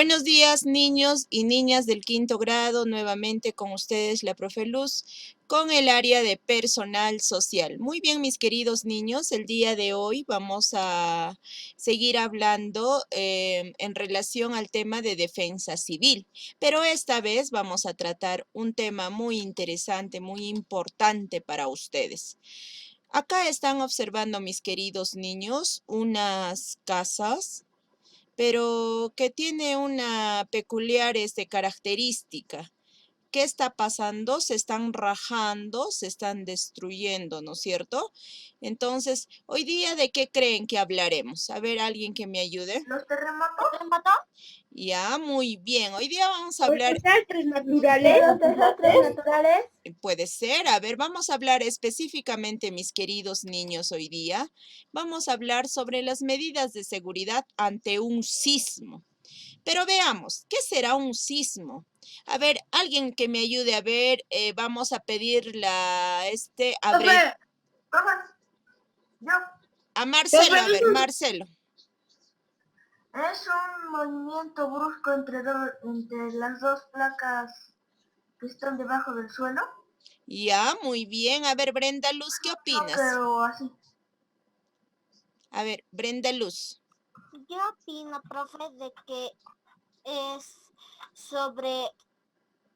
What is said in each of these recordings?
Buenos días, niños y niñas del quinto grado. Nuevamente con ustedes la profe Luz con el área de personal social. Muy bien, mis queridos niños, el día de hoy vamos a seguir hablando en relación al tema de defensa civil, pero esta vez vamos a tratar un tema muy interesante, muy importante para ustedes. Acá están observando, mis queridos niños, unas casas pero que tiene una peculiar característica. ¿Qué está pasando? Se están rajando, se están destruyendo, ¿no es cierto? Entonces, hoy día, ¿de qué creen que hablaremos? A ver, alguien que me ayude. ¿Los terremotos? Ya, muy bien. Hoy día vamos a hablar... ¿Los desastres naturales? ¿Los desastres naturales? Puede ser. A ver, vamos a hablar específicamente, mis queridos niños, hoy día. Vamos a hablar sobre las medidas de seguridad ante un sismo. Pero veamos, ¿qué será un sismo? A ver, alguien que me ayude a ver, vamos a pedir Profe, yo. a Marcelo, a ver, Marcelo. Es un movimiento brusco entre las dos placas que están debajo del suelo. Ya, muy bien. A ver, Brenda Luz, ¿qué opinas? Pero así. A ver, Brenda Luz. Yo opino, profe, de que es sobre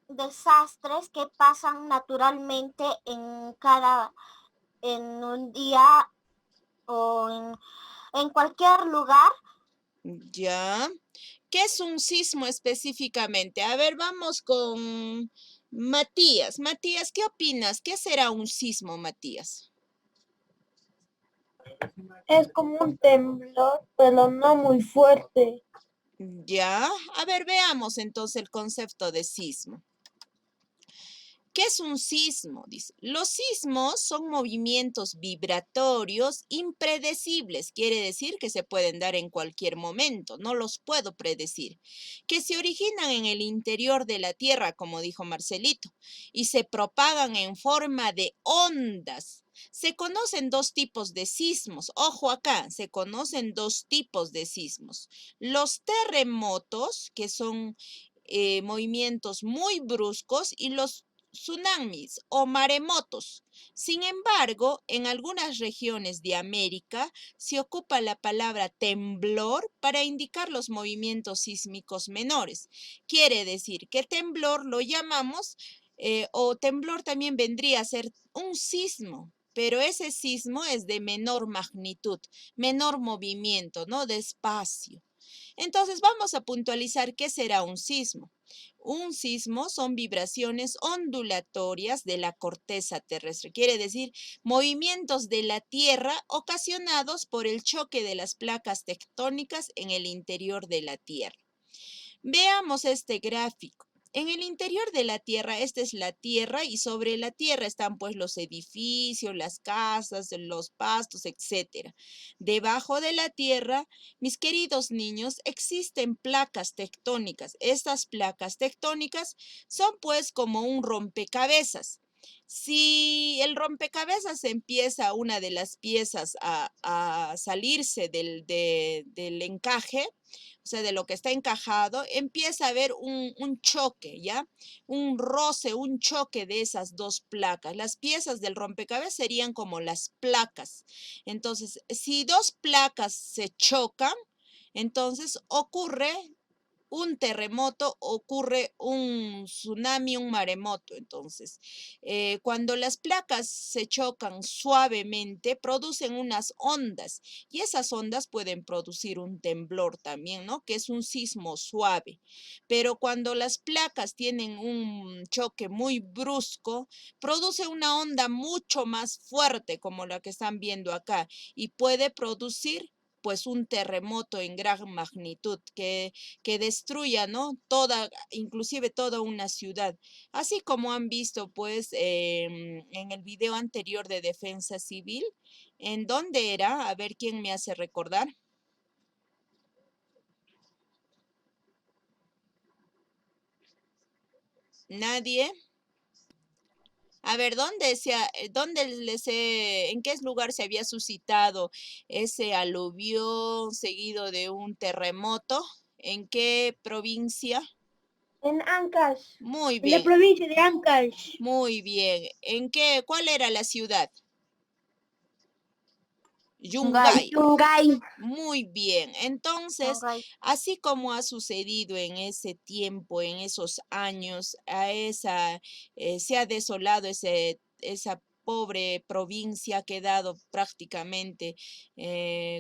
desastres que pasan naturalmente en un día o en cualquier lugar. Ya. ¿Qué es un sismo específicamente? A ver, vamos con Matías. Matías, ¿qué opinas? ¿Qué será un sismo, Matías? Es como un temblor, pero no muy fuerte. Ya. A ver, veamos entonces el concepto de sismo. ¿Qué es un sismo? Dice, los sismos son movimientos vibratorios impredecibles, quiere decir que se pueden dar en cualquier momento, no los puedo predecir, que se originan en el interior de la Tierra, como dijo Marcelito, y se propagan en forma de ondas. Se conocen dos tipos de sismos, ojo acá, se conocen dos tipos de sismos. Los terremotos, que son movimientos muy bruscos, y los tsunamis o maremotos. Sin embargo, en algunas regiones de América se ocupa la palabra temblor para indicar los movimientos sísmicos menores. Quiere decir que temblor lo llamamos, o temblor también vendría a ser un sismo, pero ese sismo es de menor magnitud, menor movimiento, ¿no? Despacio. Entonces vamos a puntualizar qué será un sismo. Un sismo son vibraciones ondulatorias de la corteza terrestre, quiere decir movimientos de la Tierra ocasionados por el choque de las placas tectónicas en el interior de la Tierra. Veamos este gráfico. En el interior de la Tierra, esta es la Tierra y sobre la Tierra están pues los edificios, las casas, los pastos, etc. Debajo de la Tierra, mis queridos niños, existen placas tectónicas. Estas placas tectónicas son pues como un rompecabezas. Si el rompecabezas empieza una de las piezas a salirse del encaje, o sea, de lo que está encajado, empieza a haber un choque, ¿ya? Un roce, un choque de esas dos placas. Las piezas del rompecabezas serían como las placas. Entonces, si dos placas se chocan, entonces ocurre un terremoto, ocurre un tsunami, un maremoto. Entonces, cuando las placas se chocan suavemente, producen unas ondas y esas ondas pueden producir un temblor también, ¿no? Que es un sismo suave. Pero cuando las placas tienen un choque muy brusco, produce una onda mucho más fuerte como la que están viendo acá y puede producir pues un terremoto en gran magnitud que destruya, ¿no? Toda, inclusive toda una ciudad. Así como han visto, pues, en el video anterior de defensa civil, ¿en dónde era? A ver quién me hace recordar. ¿Nadie? A ver, ¿en qué lugar se había suscitado ese aluvión seguido de un terremoto? ¿En qué provincia? En Ancash. Muy En la bien, provincia de Ancash. muy bien. ¿Cuál era la ciudad? Yungay. Yungay. Muy bien. Entonces, Yungay. así como ha sucedido en ese tiempo, en esos años, se ha desolado esa pobre provincia, ha quedado prácticamente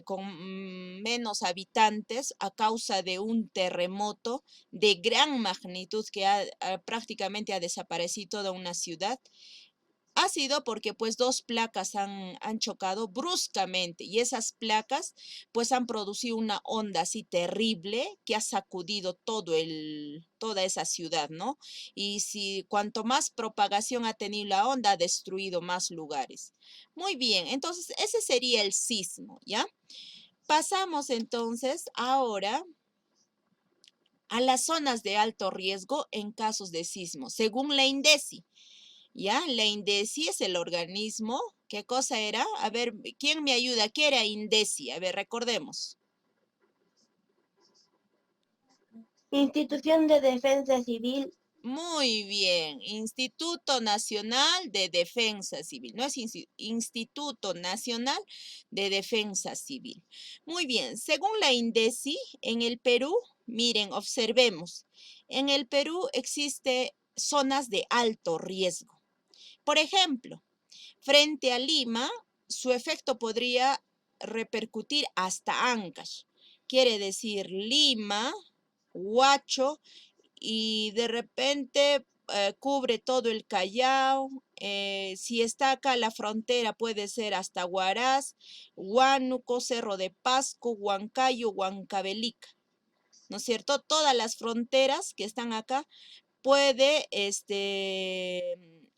con menos habitantes a causa de un terremoto de gran magnitud que prácticamente ha desaparecido toda una ciudad. Ha sido porque pues dos placas han chocado bruscamente y esas placas pues han producido una onda así terrible que ha sacudido toda esa ciudad, ¿no? Y si cuanto más propagación ha tenido la onda, ha destruido más lugares. Muy bien, entonces ese sería el sismo, ¿ya? Pasamos entonces ahora a las zonas de alto riesgo en casos de sismo, según la INDECI. ¿Ya? La INDECI es el organismo. ¿Qué cosa era? A ver, ¿quién me ayuda? ¿Qué era INDECI? A ver, recordemos. Institución de Defensa Civil. Muy bien, Instituto Nacional de Defensa Civil, no es Instituto Nacional de Defensa Civil. Muy bien, según la INDECI, en el Perú, miren, observemos, en el Perú existe zonas de alto riesgo. Por ejemplo, frente a Lima, su efecto podría repercutir hasta Ancash. Quiere decir Lima, Huacho y de repente cubre todo el Callao. Si está acá la frontera puede ser hasta Huaraz, Huánuco, Cerro de Pasco, Huancayo, Huancavelica. ¿No es cierto? Todas las fronteras que están acá puede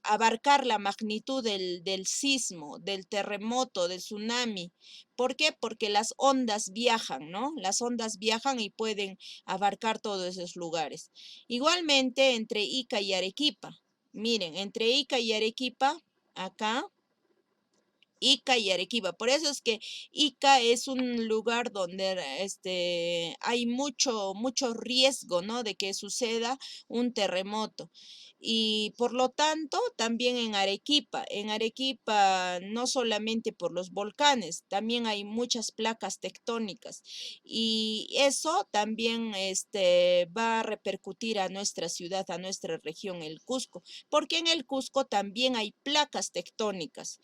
abarcar la magnitud del sismo, del terremoto, del tsunami. ¿Por qué? Porque las ondas viajan, ¿no? Las ondas viajan y pueden abarcar todos esos lugares. Igualmente entre Ica y Arequipa. Miren, entre Ica y Arequipa, acá Ica y Arequipa. Por eso es que Ica es un lugar donde hay mucho riesgo, ¿no? De que suceda un terremoto. Y por lo tanto, también en Arequipa no solamente por los volcanes, también hay muchas placas tectónicas. Y eso también va a repercutir a nuestra ciudad, a nuestra región, el Cusco, porque en el Cusco también hay placas tectónicas.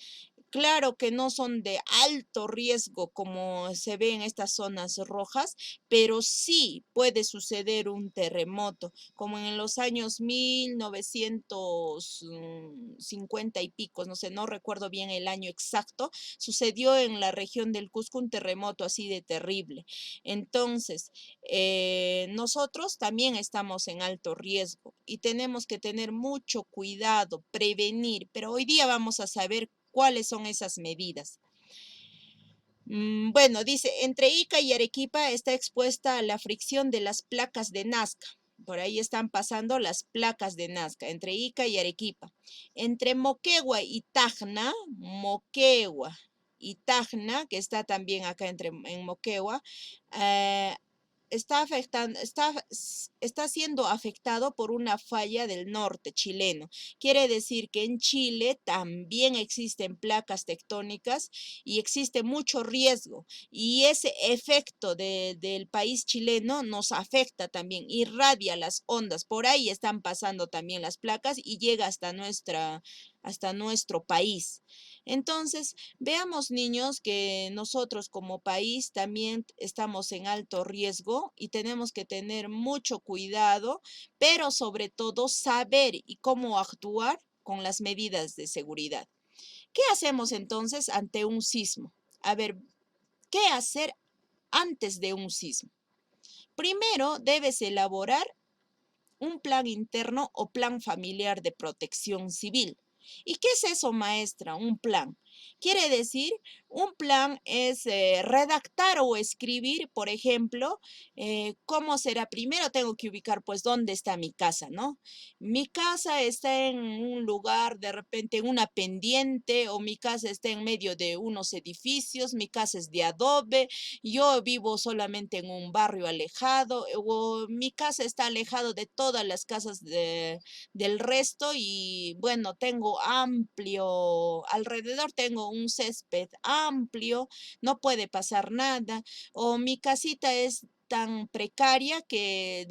Claro que no son de alto riesgo como se ve en estas zonas rojas, pero sí puede suceder un terremoto, como en los años 1950 y pico, no sé, no recuerdo bien el año exacto, sucedió en la región del Cusco un terremoto así de terrible. Entonces, nosotros también estamos en alto riesgo y tenemos que tener mucho cuidado, prevenir, pero hoy día vamos a saber cuáles son esas medidas. Bueno, dice, entre Ica y Arequipa está expuesta a la fricción de las placas de Nazca. Por ahí están pasando las placas de Nazca, entre Ica y Arequipa. Entre Moquegua y Tacna, que está también acá en Moquegua, está siendo afectado por una falla del norte chileno. Quiere decir que en Chile también existen placas tectónicas y existe mucho riesgo. Y ese efecto del país chileno nos afecta también, irradia las ondas. Por ahí están pasando también las placas y llega hasta nuestro país. Entonces, veamos, niños, que nosotros como país también estamos en alto riesgo y tenemos que tener mucho cuidado, pero sobre todo saber y cómo actuar con las medidas de seguridad. ¿Qué hacemos entonces ante un sismo? A ver, ¿qué hacer antes de un sismo? Primero, debes elaborar un plan interno o plan familiar de protección civil. ¿Y qué es eso, maestra? Un plan. Quiere decir Un plan es redactar o escribir, por ejemplo, cómo será. Primero tengo que ubicar, pues, dónde está mi casa, ¿no? Mi casa está en un lugar, de repente, en una pendiente, o mi casa está en medio de unos edificios, mi casa es de adobe, yo vivo solamente en un barrio alejado, o mi casa está alejado de todas las casas del resto y bueno, tengo amplio, alrededor tengo un césped amplio, no puede pasar nada, o mi casita es tan precaria que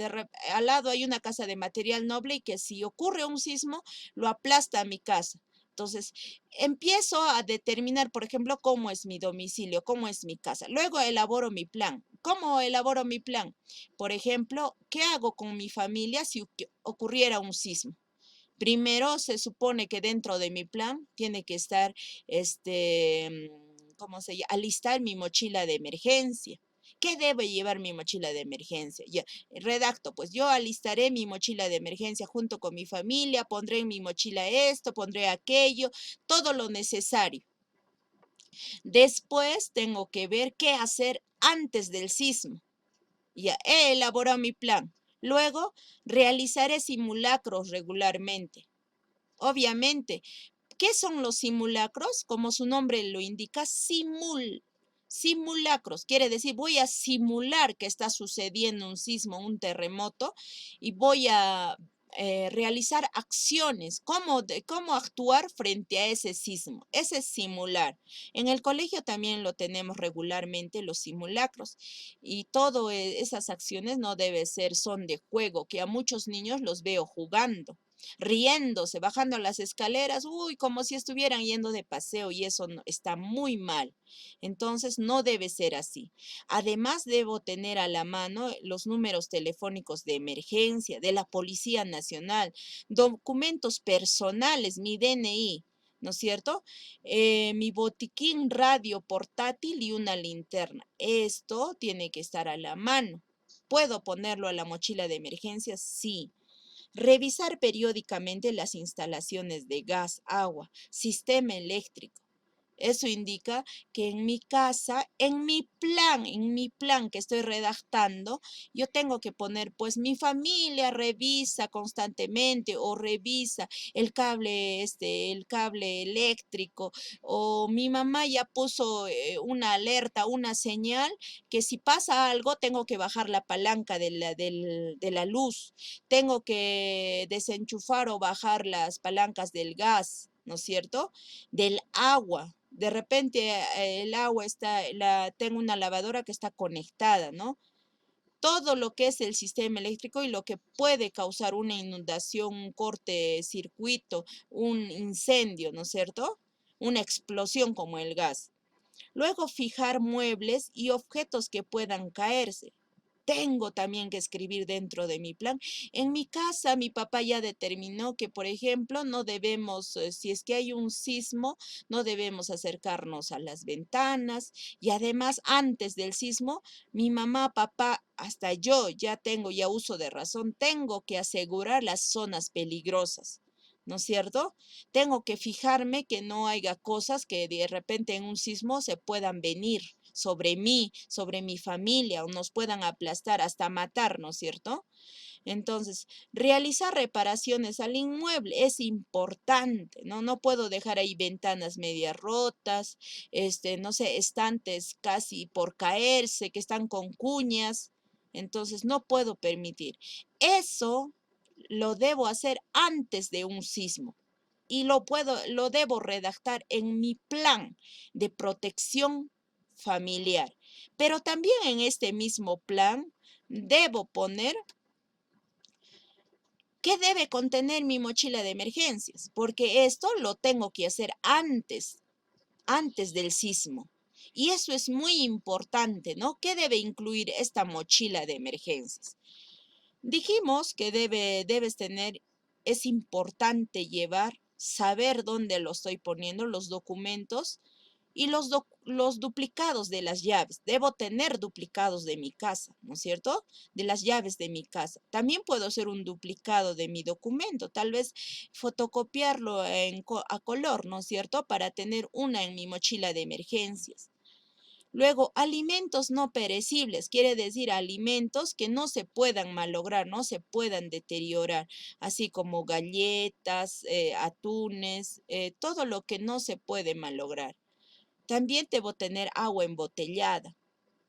al lado hay una casa de material noble y que si ocurre un sismo, lo aplasta a mi casa. Entonces, empiezo a determinar, por ejemplo, cómo es mi domicilio, cómo es mi casa. Luego elaboro mi plan. ¿Cómo elaboro mi plan? Por ejemplo, ¿qué hago con mi familia si ocurriera un sismo? Primero, se supone que dentro de mi plan tiene que estar, ¿cómo se llama? Alistar mi mochila de emergencia. ¿Qué debe llevar mi mochila de emergencia? Ya, redacto, pues yo alistaré mi mochila de emergencia junto con mi familia, pondré en mi mochila esto, pondré aquello, todo lo necesario. Después tengo que ver qué hacer antes del sismo. Ya he elaborado mi plan. Luego, realizaré simulacros regularmente. Obviamente, ¿qué son los simulacros? Como su nombre lo indica, simulacros. Quiere decir, voy a simular que está sucediendo un sismo, un terremoto, y voy a realizar acciones, cómo actuar frente a ese sismo. Ese es simular. En el colegio también lo tenemos regularmente, los simulacros. Y todas esas acciones no debe ser son de juego, que a muchos niños los veo jugando, riéndose, bajando las escaleras, uy, como si estuvieran yendo de paseo y eso está muy mal. Entonces, no debe ser así. Además, debo tener a la mano los números telefónicos de emergencia, de la Policía Nacional, documentos personales, mi DNI. ¿No es cierto? Mi botiquín radio portátil y una linterna. Esto tiene que estar a la mano. ¿Puedo ponerlo a la mochila de emergencia? Sí. Revisar periódicamente las instalaciones de gas, agua, sistema eléctrico. Eso indica que en mi casa, en mi plan que estoy redactando, yo tengo que poner, pues mi familia revisa constantemente o revisa el cable eléctrico, o mi mamá ya puso una alerta, una señal, que si pasa algo tengo que bajar la palanca de la luz, tengo que desenchufar o bajar las palancas del gas, ¿no es cierto? Del agua. De repente el agua tengo una lavadora que está conectada, ¿no? Todo lo que es el sistema eléctrico y lo que puede causar una inundación, un corte circuito, un incendio, ¿no es cierto? Una explosión como el gas. Luego, fijar muebles y objetos que puedan caerse. Tengo también que escribir dentro de mi plan. En mi casa, mi papá ya determinó que, por ejemplo, no debemos, si es que hay un sismo, no debemos acercarnos a las ventanas. Y además, antes del sismo, mi mamá, papá, hasta yo ya tengo ya uso de razón, tengo que asegurar las zonas peligrosas. ¿No es cierto? Tengo que fijarme que no haya cosas que de repente en un sismo se puedan venir sobre mí, sobre mi familia, o nos puedan aplastar hasta matar, ¿no es cierto? Entonces, realizar reparaciones al inmueble es importante, ¿no? No puedo dejar ahí ventanas medias rotas, no sé, estantes casi por caerse, que están con cuñas. Entonces, no puedo permitir. Eso lo debo hacer antes de un sismo y lo debo redactar en mi plan de protección familiar. Pero también en este mismo plan debo poner qué debe contener mi mochila de emergencias, porque esto lo tengo que hacer antes del sismo. Y eso es muy importante, ¿no? ¿Qué debe incluir esta mochila de emergencias? Dijimos que debes tener, es importante llevar, saber dónde lo estoy poniendo, los documentos, y los duplicados de las llaves. Debo tener duplicados de mi casa, ¿no es cierto? De las llaves de mi casa. También puedo hacer un duplicado de mi documento, tal vez fotocopiarlo a color, ¿no es cierto? Para tener una en mi mochila de emergencias. Luego, alimentos no perecibles, quiere decir alimentos que no se puedan malograr, no se puedan deteriorar, así como galletas, atunes, todo lo que no se puede malograr. También debo tener agua embotellada,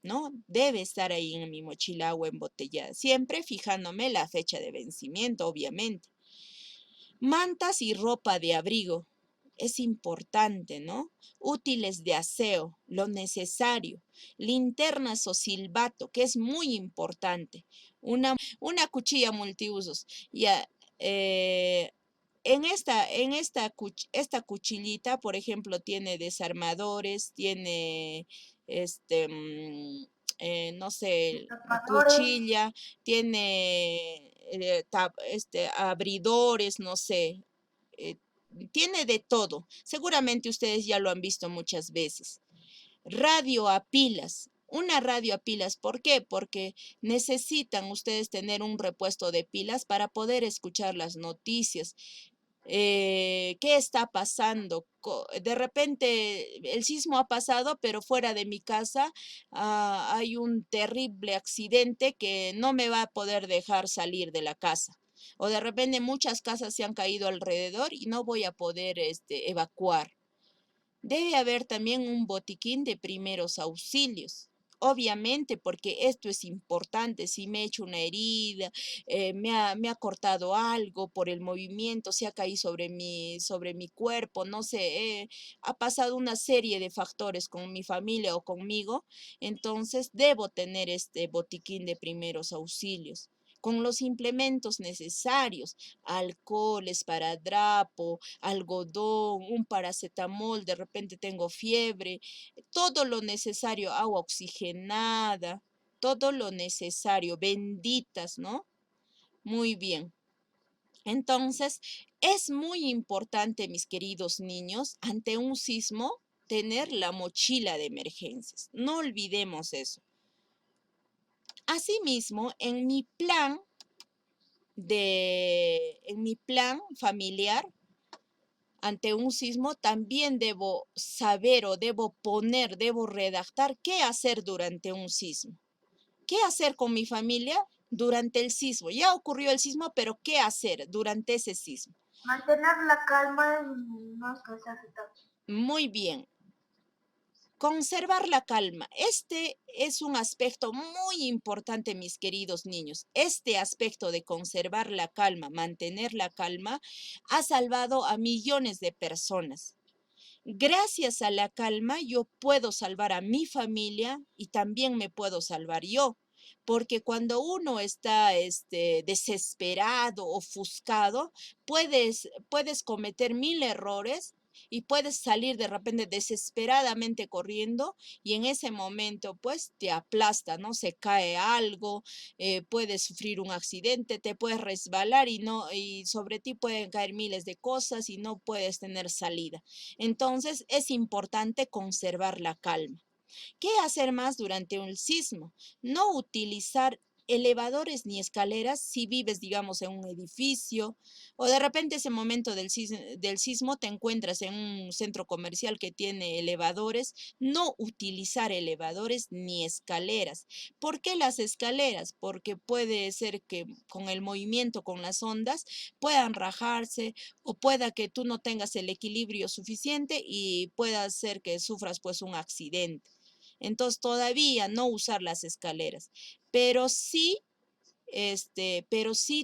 ¿no? Debe estar ahí en mi mochila agua embotellada, siempre fijándome la fecha de vencimiento, obviamente. Mantas y ropa de abrigo. Es importante, ¿no? Útiles de aseo, lo necesario. Linternas o silbato, que es muy importante. Una cuchilla multiusos. Ya, esta cuchillita, por ejemplo, tiene desarmadores, tiene, no sé, Tapadores. cuchilla, tiene abridores, no sé, eh, tiene de todo. Seguramente ustedes ya lo han visto muchas veces. Radio a pilas. Una radio a pilas, ¿por qué? Porque necesitan ustedes tener un repuesto de pilas para poder escuchar las noticias. ¿Qué está pasando? De repente el sismo ha pasado, pero fuera de mi casa hay un terrible accidente que no me va a poder dejar salir de la casa. O de repente muchas casas se han caído alrededor y no voy a poder evacuar. Debe haber también un botiquín de primeros auxilios. Obviamente, porque esto es importante, si me he hecho una herida, me ha cortado algo por el movimiento, se ha caído sobre mi cuerpo, no sé, ha pasado una serie de factores con mi familia o conmigo, entonces debo tener este botiquín de primeros auxilios con los implementos necesarios, alcohol, esparadrapo, algodón, un paracetamol, de repente tengo fiebre, todo lo necesario, agua oxigenada, todo lo necesario, benditas, ¿no? Muy bien. Entonces, es muy importante, mis queridos niños, ante un sismo, tener la mochila de emergencias. No olvidemos eso. Asimismo, en mi plan familiar, ante un sismo, también debo saber o debo redactar qué hacer durante un sismo. ¿Qué hacer con mi familia durante el sismo? Ya ocurrió el sismo, pero ¿qué hacer durante ese sismo? Mantener la calma y no estresarse tanto. Muy bien. Conservar la calma. Este es un aspecto muy importante, mis queridos niños. Este aspecto de conservar la calma, mantener la calma, ha salvado a millones de personas. Gracias a la calma, yo puedo salvar a mi familia y también me puedo salvar yo. Porque cuando uno está desesperado, ofuscado, puedes cometer mil errores y puedes salir de repente desesperadamente corriendo y en ese momento pues te aplasta, ¿no? Se cae algo, puedes sufrir un accidente, te puedes resbalar y sobre ti pueden caer miles de cosas y no puedes tener salida. Entonces es importante conservar la calma. ¿Qué hacer más durante un sismo? No utilizar elevadores ni escaleras si vives, digamos, en un edificio o de repente ese momento del sismo te encuentras en un centro comercial que tiene elevadores. No utilizar elevadores ni escaleras. ¿Por qué las escaleras? Porque puede ser que con el movimiento, con las ondas, puedan rajarse o pueda que tú no tengas el equilibrio suficiente y pueda ser que sufras pues un accidente. Entonces todavía no usar las escaleras, pero sí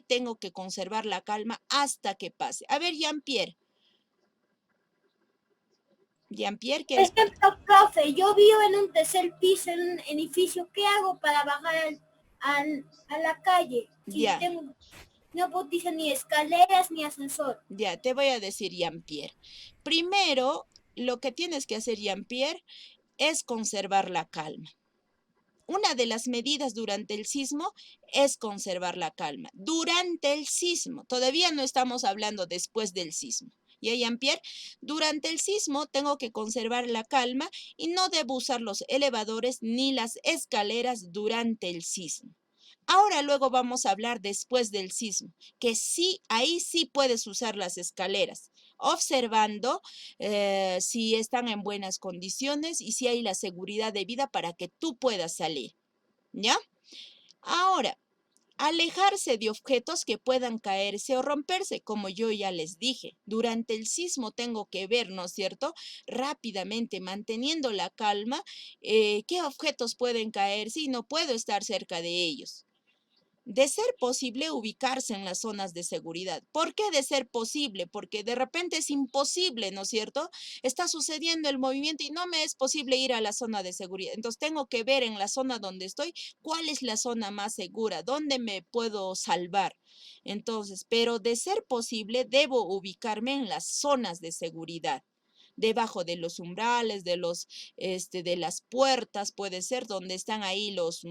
tengo que conservar la calma hasta que pase. A ver, Jean-Pierre, ¿qué Por es? ejemplo, profe, yo vivo en un tercer piso, en un edificio. ¿Qué hago para bajar a la calle? Si Ya, no puedo utilizar ni escaleras ni ascensor. ya, te voy a decir, Jean-Pierre. Primero, lo que tienes que hacer, Jean-Pierre, es conservar la calma. Una de las medidas durante el sismo es conservar la calma. Durante el sismo, todavía no estamos hablando después del sismo. ¿Ya, Jean-Pierre? Durante el sismo tengo que conservar la calma y no debo usar los elevadores ni las escaleras durante el sismo. Ahora luego vamos a hablar después del sismo, que sí, ahí sí puedes usar las escaleras, observando si están en buenas condiciones y si hay la seguridad debida para que tú puedas salir, ¿ya? Ahora, alejarse de objetos que puedan caerse o romperse, como yo ya les dije. Durante el sismo tengo que ver, ¿no es cierto? Rápidamente, manteniendo la calma, qué objetos pueden caerse y no puedo estar cerca de ellos. De ser posible, ubicarse en las zonas de seguridad. ¿Por qué de ser posible? Porque de repente es imposible, ¿no es cierto? Está sucediendo el movimiento y no me es posible ir a la zona de seguridad. Entonces tengo que ver en la zona donde estoy cuál es la zona más segura, dónde me puedo salvar. Entonces, pero de ser posible, debo ubicarme en las zonas de seguridad, debajo de los umbrales, de las puertas, puede ser, donde están ahí los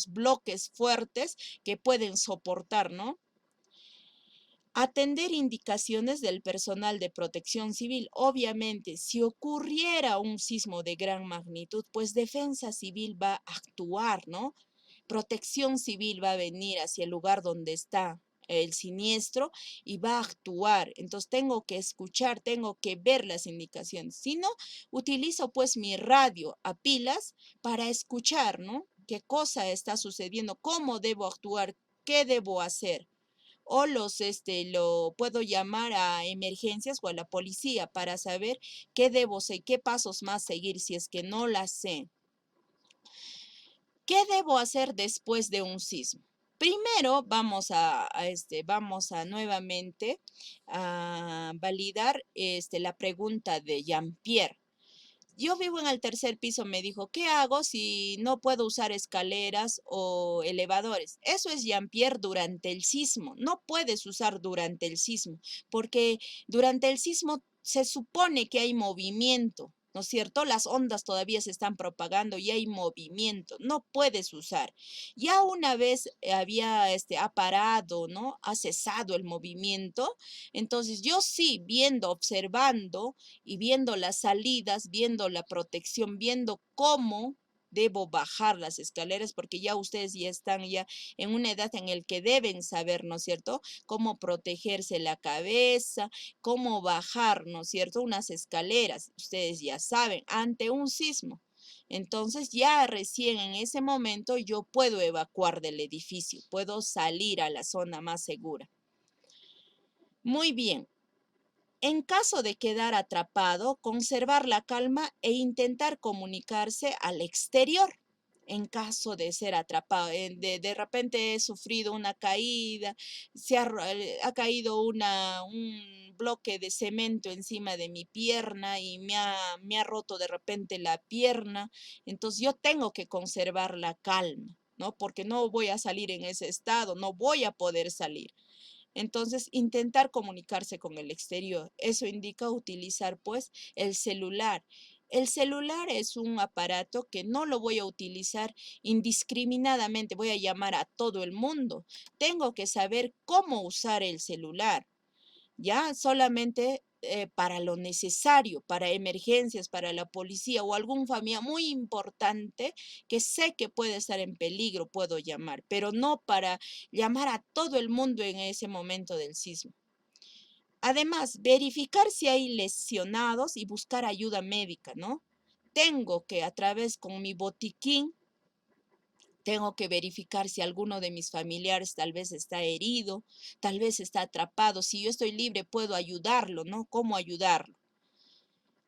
bloques fuertes que pueden soportar, ¿no? Atender indicaciones del personal de protección civil. Obviamente, si ocurriera un sismo de gran magnitud, pues Defensa Civil va a actuar, ¿no? Protección Civil va a venir hacia el lugar donde está el siniestro y va a actuar. Entonces tengo que escuchar, tengo que ver las indicaciones. Si no, utilizo pues mi radio a pilas para escuchar, ¿no? ¿Qué cosa está sucediendo? ¿Cómo debo actuar? ¿Qué debo hacer? O lo puedo llamar a emergencias o a la policía para saber qué debo hacer, qué pasos más seguir si es que no las sé. ¿Qué debo hacer después de un sismo? Primero vamos a nuevamente a validar la pregunta de Jean-Pierre. Yo vivo en el tercer piso, me dijo, ¿qué hago si no puedo usar escaleras o elevadores? Eso es, Jean-Pierre, durante el sismo. No puedes usar durante el sismo, porque durante el sismo se supone que hay movimiento, ¿no es cierto? Las ondas todavía se están propagando y hay movimiento. No puedes usar. Ya una vez ha parado, ¿no? Ha cesado el movimiento. Entonces yo sí, viendo, observando, y viendo las salidas, viendo la protección, viendo cómo debo bajar las escaleras, porque ya ustedes ya están ya en una edad en el que deben saber, ¿no es cierto?, cómo protegerse la cabeza, cómo bajar, ¿no es cierto?, unas escaleras, ustedes ya saben, ante un sismo. Entonces ya recién en ese momento yo puedo evacuar del edificio, puedo salir a la zona más segura. Muy bien. En caso de quedar atrapado, conservar la calma e intentar comunicarse al exterior. En caso de ser atrapado, de repente he sufrido una caída, ha caído un bloque de cemento encima de mi pierna y me ha roto de repente la pierna. Entonces yo tengo que conservar la calma, ¿no? Porque no voy a salir en ese estado, no voy a poder salir. Entonces, intentar comunicarse con el exterior. Eso indica utilizar, pues, el celular. El celular es un aparato que no lo voy a utilizar indiscriminadamente. Voy a llamar a todo el mundo. Tengo que saber cómo usar el celular. Ya solamente para lo necesario, para emergencias, para la policía o algún familiar muy importante que sé que puede estar en peligro, puedo llamar, pero no para llamar a todo el mundo en ese momento del sismo. Además, verificar si hay lesionados y buscar ayuda médica, ¿no? Tengo que a través con mi botiquín tengo que verificar si alguno de mis familiares tal vez está herido, tal vez está atrapado. Si yo estoy libre, puedo ayudarlo, ¿no? ¿Cómo ayudarlo?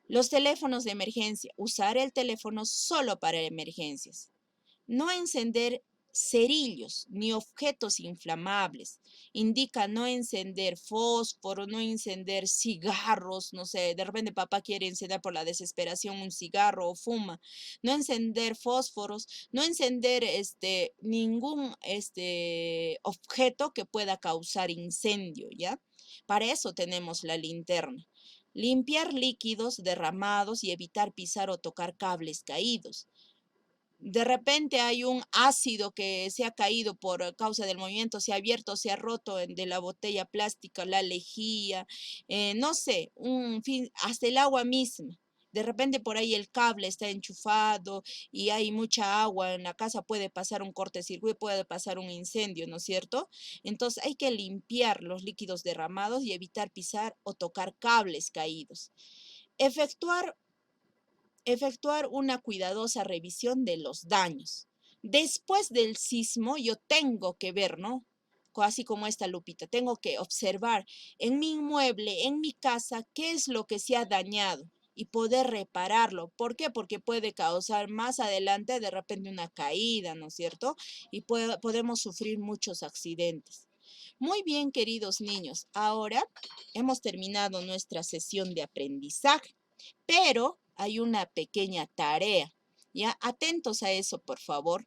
Los teléfonos de emergencia. Usar el teléfono solo para emergencias. No encender cerillos ni objetos inflamables. Indica no encender fósforo, no encender cigarros, no sé, de repente papá quiere encender por la desesperación un cigarro o fuma. No encender fósforos, no encender ningún objeto que pueda causar incendio, ¿ya? Para eso tenemos la linterna. Limpiar líquidos derramados y evitar pisar o tocar cables caídos. De repente hay un ácido que se ha caído por causa del movimiento, se ha abierto, se ha roto de la botella plástica, la lejía, no sé, hasta el agua misma. De repente por ahí el cable está enchufado y hay mucha agua en la casa, puede pasar un cortocircuito, puede pasar un incendio, ¿no es cierto? Entonces hay que limpiar los líquidos derramados y evitar pisar o tocar cables caídos. Efectuar una cuidadosa revisión de los daños. Después del sismo, yo tengo que ver, ¿no? Así como esta Lupita, tengo que observar en mi inmueble, en mi casa, qué es lo que se ha dañado y poder repararlo. ¿Por qué? Porque puede causar más adelante de repente una caída, ¿no es cierto? Y podemos sufrir muchos accidentes. Muy bien, queridos niños, ahora hemos terminado nuestra sesión de aprendizaje, pero hay una pequeña tarea, ¿ya? Atentos a eso, por favor.